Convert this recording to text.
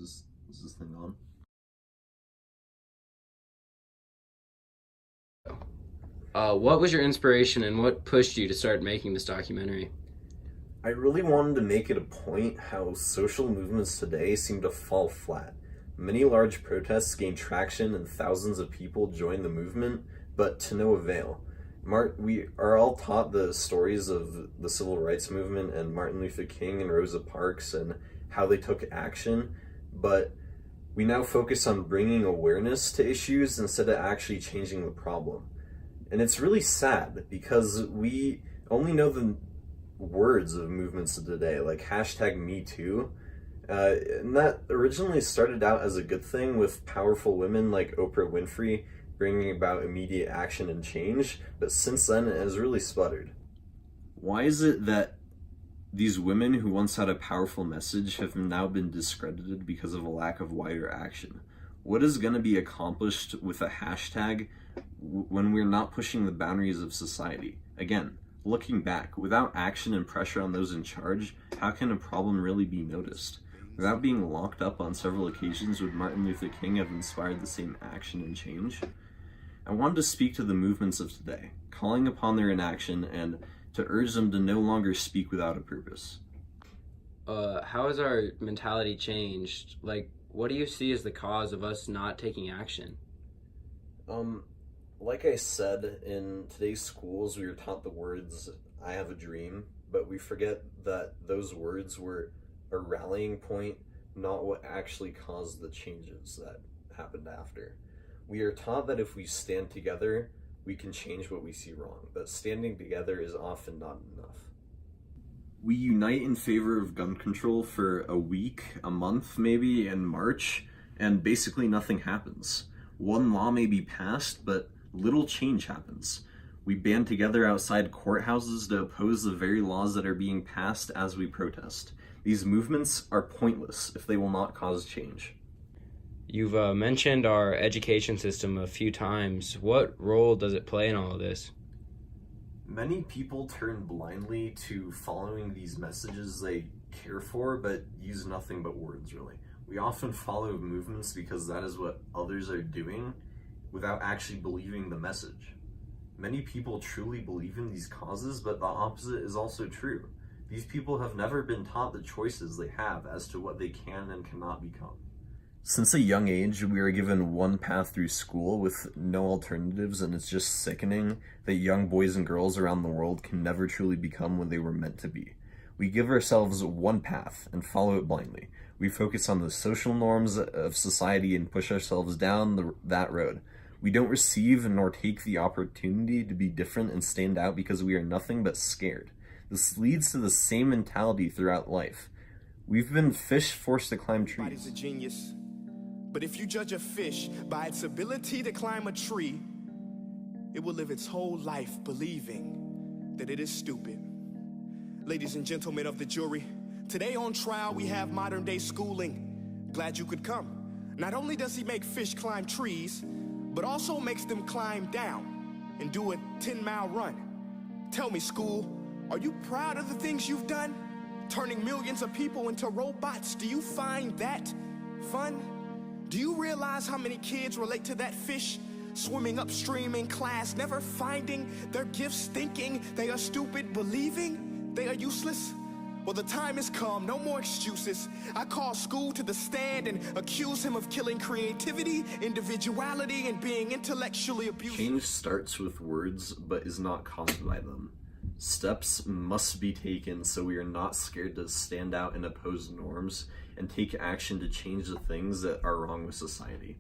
Is this thing on? What was your inspiration and what pushed you to start making this documentary? I really wanted to make it a point how social movements today seem to fall flat. Many large protests gain traction and thousands of people join the movement, but to no avail. We are all taught the stories of the civil rights movement and Martin Luther King and Rosa Parks and how they took action, but we now focus on bringing awareness to issues instead of actually changing the problem. And it's really sad because we only know the words of movements of today, like hashtag Me Too. And that originally started out as a good thing with powerful women like Oprah Winfrey bringing about immediate action and change, but since then it has really sputtered. Why is it that these women who once had a powerful message have now been discredited because of a lack of wider action? What is going to be accomplished with a hashtag when we're not pushing the boundaries of society? Again, looking back, without action and pressure on those in charge, how can a problem really be noticed? Without being locked up on several occasions, would Martin Luther King have inspired the same action and change? I wanted to speak to the movements of today, calling upon their inaction and to urge them to no longer speak without a purpose. How has our mentality changed? Like, what do you see as the cause of us not taking action? Like I said, in today's schools, we were taught the words, I have a dream, but we forget that those words were a rallying point, not what actually caused the changes that happened after. We are taught that if we stand together, we can change what we see wrong, but standing together is often not enough. We unite in favor of gun control for a week, a month maybe, in March, and basically nothing happens. One law may be passed, but little change happens. We band together outside courthouses to oppose the very laws that are being passed as we protest. These movements are pointless if they will not cause change. You've mentioned our education system a few times. What role does it play in all of this? Many people turn blindly to following these messages they care for, but use nothing but words, really. We often follow movements because that is what others are doing without actually believing the message. Many people truly believe in these causes, but the opposite is also true. These people have never been taught the choices they have as to what they can and cannot become. Since a young age, we are given one path through school with no alternatives, and it's just sickening that young boys and girls around the world can never truly become what they were meant to be. We give ourselves one path and follow it blindly. We focus on the social norms of society and push ourselves down that road. We don't receive nor take the opportunity to be different and stand out because we are nothing but scared. This leads to the same mentality throughout life. We've been fish forced to climb trees. Everybody's a genius. But if you judge a fish by its ability to climb a tree, it will live its whole life believing that it is stupid. Ladies and gentlemen of the jury, today on trial we have modern day schooling. Glad you could come. Not only does he make fish climb trees, but also makes them climb down and do a 10-mile run. Tell me, school, are you proud of the things you've done? Turning millions of people into robots, do you find that fun? Do you realize how many kids relate to that fish swimming upstream in class, never finding their gifts, thinking they are stupid, believing they are useless? Well, the time has come, no more excuses. I call school to the stand and accuse him of killing creativity, individuality, and being intellectually abusive. Change starts with words, but is not caused by them. Steps must be taken so we are not scared to stand out and oppose norms and take action to change the things that are wrong with society.